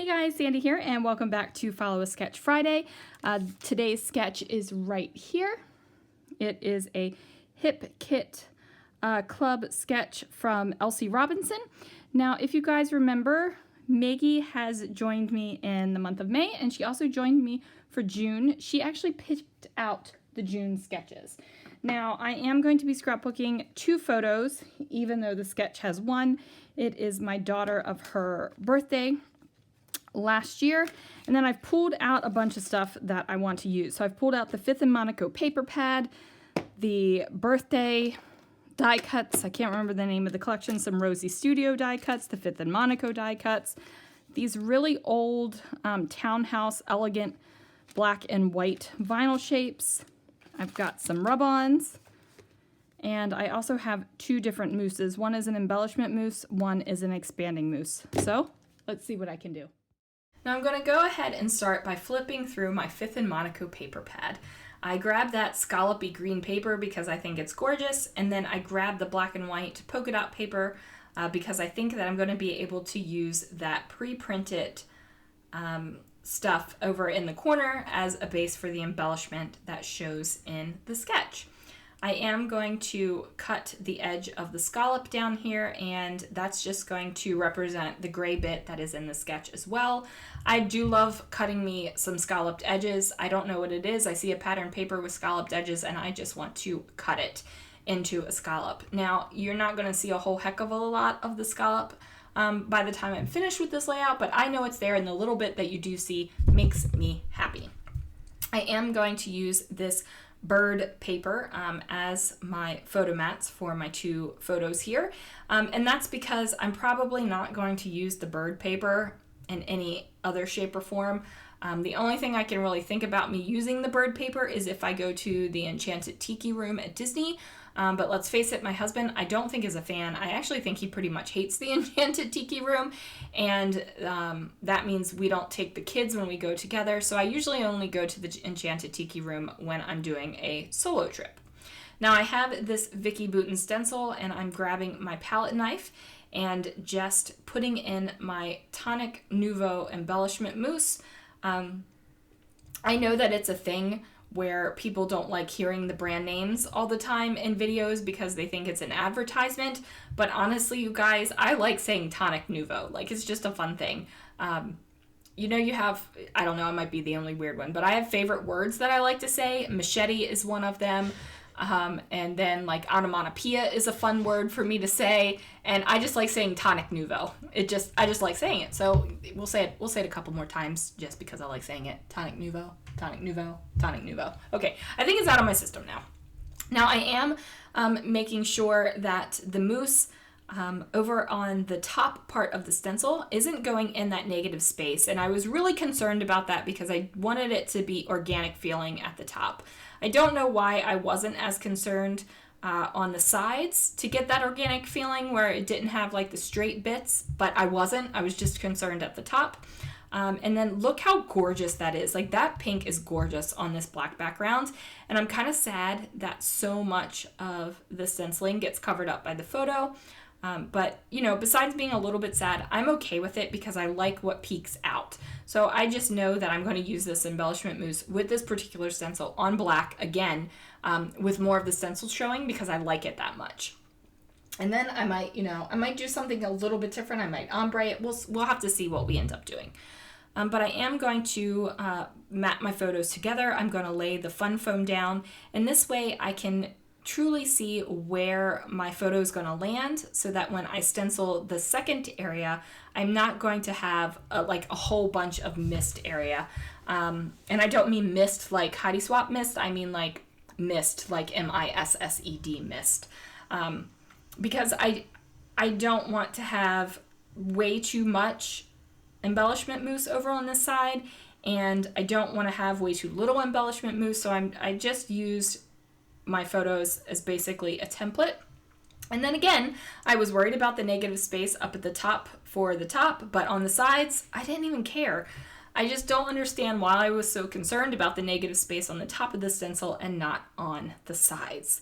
Hey guys, Sandy here, and welcome back to Follow a Sketch Friday. Today's sketch is right here. It is a Hip Kit Club sketch from Elsie Robinson. Now, if you guys remember, Maggie has joined me in the month of May, and she also joined me for June. She actually picked out the June sketches. Now, I am going to be scrapbooking 2 photos, even though the sketch has 1. It is my daughter of her birthday last year, and then I've pulled out a bunch of stuff that I want to use. So I've pulled out the 5th and Monaco paper pad, the birthday die cuts, I can't remember the name of the collection, some Rosie Studio die cuts, the 5th and Monaco die cuts, these really old Townhouse elegant black and white vinyl shapes. I've got some rub-ons, and I also have 2 different mousses. One is an embellishment mousse, one is an expanding mousse. So let's see what I can do. Now I'm going to go ahead and start by flipping through my 5th and Monaco paper pad. I grabbed that scallopy green paper because I think it's gorgeous, and then I grabbed the black and white polka dot paper because I think that I'm going to be able to use that pre-printed stuff over in the corner as a base for the embellishment that shows in the sketch. I am going to cut the edge of the scallop down here, and that's just going to represent the gray bit that is in the sketch as well. I do love cutting me some scalloped edges. I don't know what it is. I see a pattern paper with scalloped edges, and I just want to cut it into a scallop. Now, you're not going to see a whole heck of a lot of the scallop by the time I'm finished with this layout, but I know it's there, and the little bit that you do see makes me happy. I am going to use this bird paper as my photo mats for my 2 photos here, and that's because I'm probably not going to use the bird paper in any other shape or form. The only thing I can really think about me using the bird paper is if I go to the Enchanted Tiki Room at Disney, but let's face it, my husband I don't think is a fan. I actually think he pretty much hates the Enchanted Tiki Room, and that means we don't take the kids when we go together, so I usually only go to the Enchanted Tiki Room when I'm doing a solo trip. Now I have this Vicky Bouton stencil, and I'm grabbing my palette knife and just putting in my Tonic Nouveau embellishment mousse. I know that it's a thing where people don't like hearing the brand names all the time in videos because they think it's an advertisement, but honestly, you guys, I like saying Tonic Nouveau. Like, it's just a fun thing. You know, you have, I don't know, I might be the only weird one, but I have favorite words that I like to say. Machete is one of them. And then like onomatopoeia is a fun word for me to say, and I just like saying Tonic Nouveau. I just like saying it. So we'll say it a couple more times just because I like saying it. Tonic Nouveau, Tonic Nouveau, Tonic Nouveau. Okay, I think it's out of my system now. Now I am making sure that the mousse over on the top part of the stencil isn't going in that negative space, and I was really concerned about that because I wanted it to be organic feeling at the top. I don't know why I wasn't as concerned on the sides to get that organic feeling where it didn't have like the straight bits, but I wasn't. I was just concerned at the top. And then look how gorgeous that is. Like, that pink is gorgeous on this black background, and I'm kind of sad that so much of the stenciling gets covered up by the photo. But, you know, besides being a little bit sad, I'm okay with it because I like what peeks out. So I just know that I'm going to use this embellishment mousse with this particular stencil on black again, with more of the stencil showing because I like it that much. And then I might do something a little bit different. I might ombre it. We'll have to see what we end up doing. But I am going to mat my photos together. I'm going to lay the fun foam down, and this way I can truly see where my photo is going to land so that when I stencil the second area, I'm not going to have a whole bunch of mist area. And I don't mean mist like Heidi Swapp mist. I mean like mist, like M-I-S-S-E-D mist. Because I don't want to have way too much embellishment mousse over on this side, and I don't want to have way too little embellishment mousse, so I just used my photos as basically a template. And then again, I was worried about the negative space up at the top for the top, but on the sides, I didn't even care. I just don't understand why I was so concerned about the negative space on the top of the stencil and not on the sides.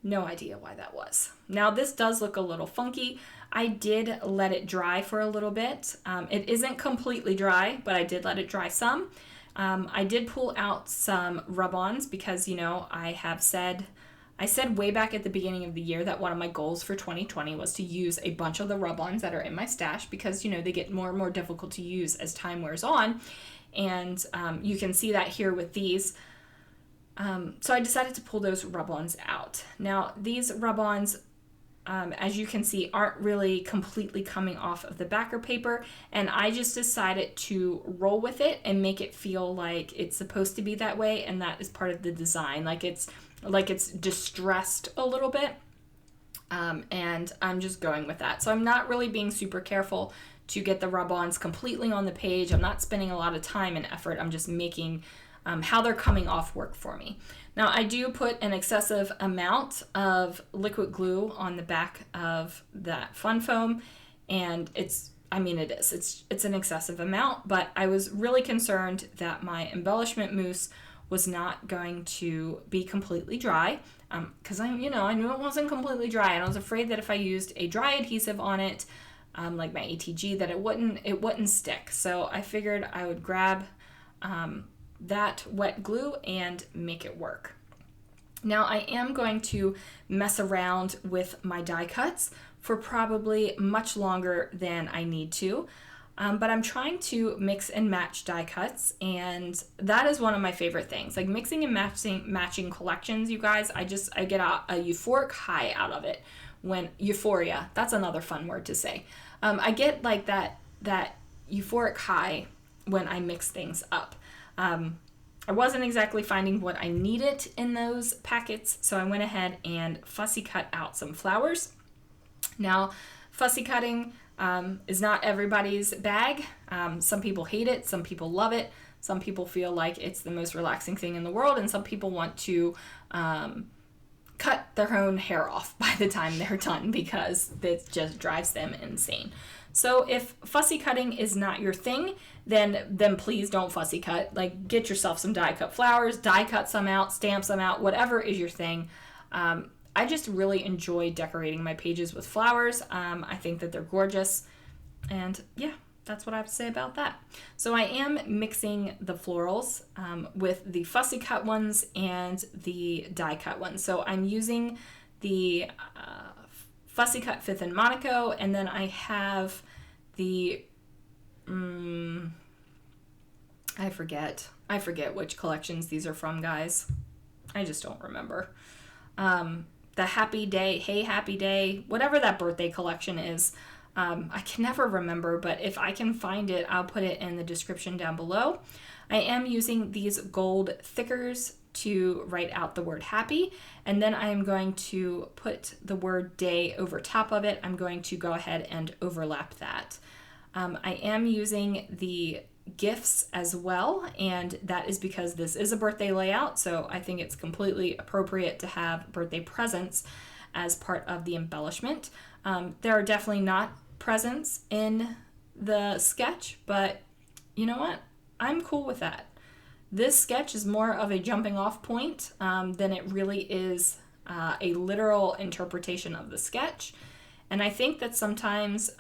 No idea why that was. Now this does look a little funky. I did let it dry for a little bit. It isn't completely dry, but I did let it dry some. I did pull out some rub-ons because, you know, I said way back at the beginning of the year that one of my goals for 2020 was to use a bunch of the rub-ons that are in my stash because, you know, they get more and more difficult to use as time wears on. And you can see that here with these. So I decided to pull those rub-ons out. Now, these rub-ons, as you can see, aren't really completely coming off of the backer paper, and I just decided to roll with it and make it feel like it's supposed to be that way, and that is part of the design. Like it's distressed a little bit, and I'm just going with that. So I'm not really being super careful to get the rub-ons completely on the page. I'm not spending a lot of time and effort. I'm just making how they're coming off work for me. Now, I do put an excessive amount of liquid glue on the back of that fun foam, and it's an excessive amount, but I was really concerned that my embellishment mousse was not going to be completely dry, because I knew it wasn't completely dry, and I was afraid that if I used a dry adhesive on it, like my ATG, that it wouldn't stick. So I figured I would grab that wet glue and make it work. Now I am going to mess around with my die cuts for probably much longer than I need to, but I'm trying to mix and match die cuts, and that is one of my favorite things. Like mixing and matching collections, you guys, I get a euphoric high out of it. Euphoria, that's another fun word to say. I get like that euphoric high when I mix things up. I wasn't exactly finding what I needed in those packets, so I went ahead and fussy cut out some flowers. Now, fussy cutting is not everybody's bag. Some people hate it, some people love it, some people feel like it's the most relaxing thing in the world, and some people want to cut their own hair off by the time they're done because it just drives them insane. So if fussy cutting is not your thing, then please don't fussy cut. Like, get yourself some die cut flowers, die cut some out, stamp some out, whatever is your thing. I just really enjoy decorating my pages with flowers. I think that they're gorgeous, and yeah, that's what I have to say about that. So I am mixing the florals with the fussy cut ones and the die cut ones. So I'm using the fussy cut 5th and Monaco, and then I have the I forget which collections these are from, guys. I just don't remember. The Happy Day, Hey Happy Day, whatever that birthday collection is. I can never remember, but if I can find it, I'll put it in the description down below. I am using these gold thickers to write out the word happy, and then I am going to put the word day over top of it. I'm going to go ahead and overlap that. I am using the gifts as well, and that is because this is a birthday layout, so I think it's completely appropriate to have birthday presents as part of the embellishment. There are definitely not presents in the sketch, but you know what? I'm cool with that. This sketch is more of a jumping off point than it really is a literal interpretation of the sketch. And I think that sometimes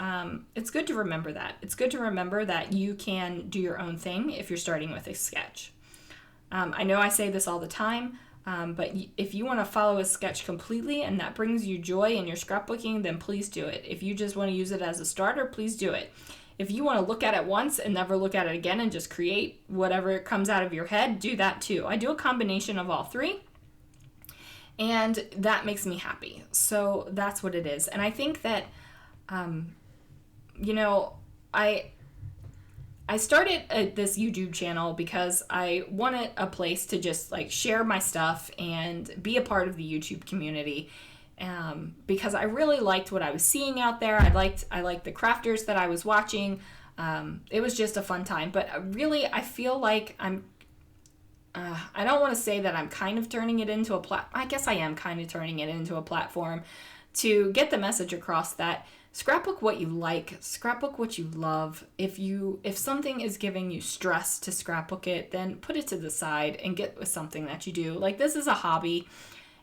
it's good to remember that. It's good to remember that you can do your own thing if you're starting with a sketch. I know I say this all the time, but if you want to follow a sketch completely and that brings you joy in your scrapbooking, then please do it. If you just want to use it as a starter, please do it. If you want to look at it once and never look at it again and just create whatever comes out of your head, do that too. I do a combination of all three, and that makes me happy. So that's what it is. And I think that, I started this YouTube channel because I wanted a place to just like share my stuff and be a part of the YouTube community. Because I really liked what I was seeing out there. I liked the crafters that I was watching. It was just a fun time. But really, I feel like I don't want to say that I'm kind of turning it into I guess I am kind of turning it into a platform to get the message across that scrapbook what you like, scrapbook what you love. If something is giving you stress to scrapbook it, then put it to the side and get with something that you do. Like, this is a hobby.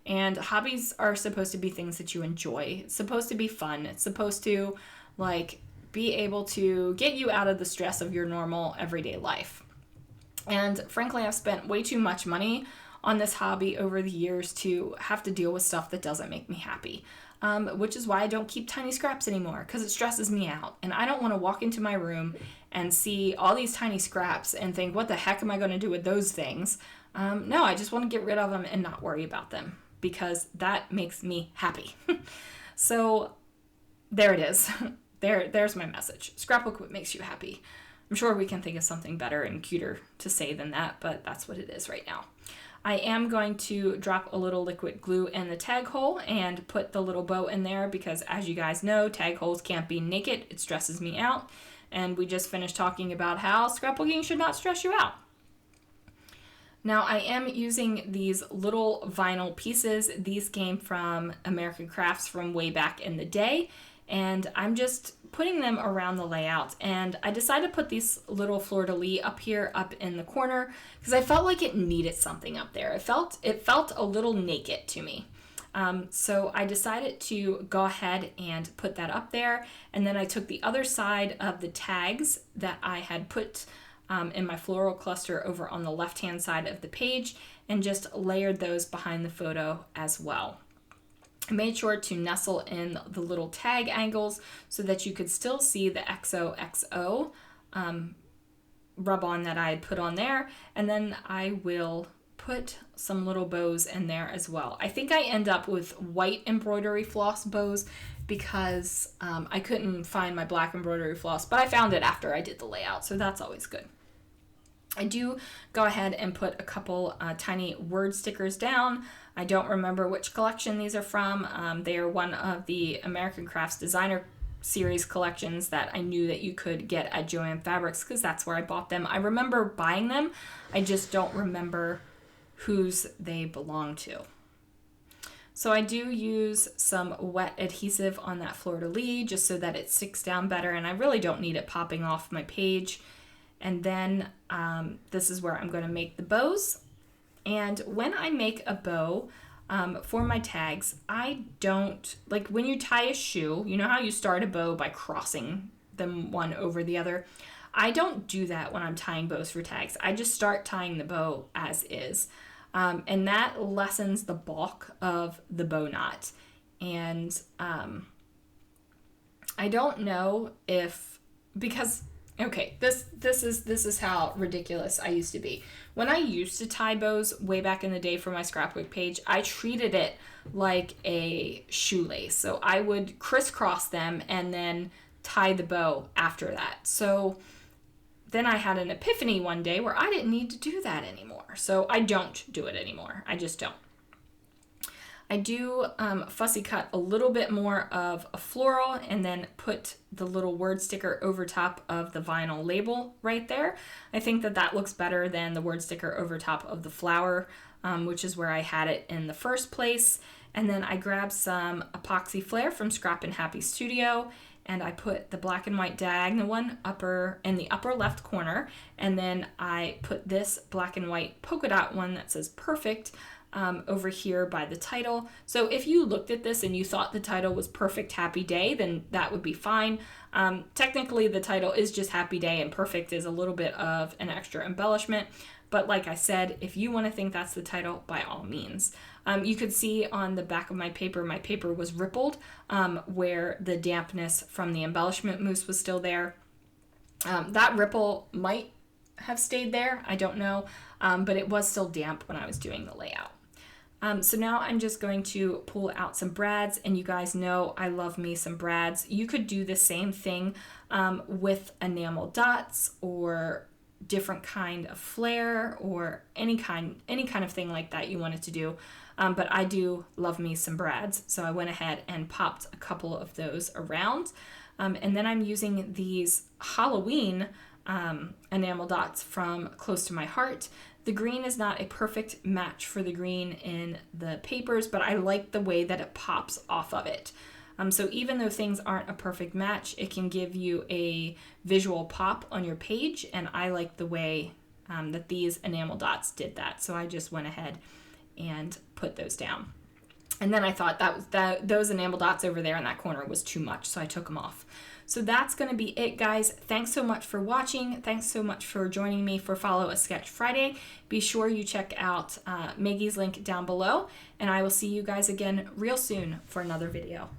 And hobbies are supposed to be things that you enjoy. It's supposed to be fun. It's supposed to like be able to get you out of the stress of your normal everyday life. And frankly, I've spent way too much money on this hobby over the years to have to deal with stuff that doesn't make me happy. Which is why I don't keep tiny scraps anymore, because it stresses me out. And I don't want to walk into my room and see all these tiny scraps and think, what the heck am I going to do with those things? No, I just want to get rid of them and not worry about them, because that makes me happy. So there it is. There's my message. Scrapbook what makes you happy. I'm sure we can think of something better and cuter to say than that, but that's what it is right now. I am going to drop a little liquid glue in the tag hole and put the little bow in there because, as you guys know, tag holes can't be naked. It stresses me out. And we just finished talking about how scrapbooking should not stress you out. Now, I am using these little vinyl pieces. These came from American Crafts from way back in the day. And I'm just putting them around the layout. And I decided to put these little fleur-de-lis up here, up in the corner, because I felt like it needed something up there. It felt a little naked to me. So I decided to go ahead and put that up there. And then I took the other side of the tags that I had put in my floral cluster over on the left-hand side of the page and just layered those behind the photo as well. I made sure to nestle in the little tag angles so that you could still see the XOXO rub-on that I had put on there. And then I will put some little bows in there as well. I think I end up with white embroidery floss bows because I couldn't find my black embroidery floss, but I found it after I did the layout, so that's always good. I do go ahead and put a couple tiny word stickers down. I don't remember which collection these are from. They are one of the American Crafts Designer Series collections that I knew that you could get at Joann Fabrics because that's where I bought them. I remember buying them. I just don't remember whose they belong to. So I do use some wet adhesive on that fleur-de-lis just so that it sticks down better, and I really don't need it popping off my page. And then this is where I'm going to make the bows. And when I make a bow for my tags, I don't, like when you tie a shoe, you know how you start a bow by crossing them one over the other? I don't do that when I'm tying bows for tags. I just start tying the bow as is. And that lessens the bulk of the bow knot. And I don't know if, because okay, this is how ridiculous I used to be. When I used to tie bows way back in the day for my scrapbook page, I treated it like a shoelace. So I would crisscross them and then tie the bow after that. So then I had an epiphany one day where I didn't need to do that anymore. So I don't do it anymore. I just don't. I do fussy cut a little bit more of a floral and then put the little word sticker over top of the vinyl label right there. I think that that looks better than the word sticker over top of the flower, which is where I had it in the first place. And then I grabbed some epoxy flare from Scrap and Happy Studio, and I put the black and white diagonal one in the upper left corner, and then I put this black and white polka dot one that says Perfect over here by the title. So if you looked at this and you thought the title was Perfect Happy Day, then that would be fine. Technically the title is just Happy Day, and Perfect is a little bit of an extra embellishment. But like I said, if you want to think that's the title, by all means. You could see on the back of my paper was rippled where the dampness from the embellishment mousse was still there. That ripple might have stayed there, I don't know, but it was still damp when I was doing the layout. So now I'm just going to pull out some brads, and you guys know I love me some brads. You could do the same thing with enamel dots or different kind of flare or any kind of thing like that you wanted to do. But I do love me some brads, so I went ahead and popped a couple of those around. And then I'm using these Halloween enamel dots from Close to My Heart. The green is not a perfect match for the green in the papers, but I like the way that it pops off of it. So even though things aren't a perfect match, it can give you a visual pop on your page, and I like the way that these enamel dots did that. So I just went ahead and put those down. And then I thought those enamel dots over there in that corner was too much, so I took them off. So that's going to be it, guys. Thanks so much for watching. Thanks so much for joining me for Follow a Sketch Friday. Be sure you check out Maggie's link down below, and I will see you guys again real soon for another video.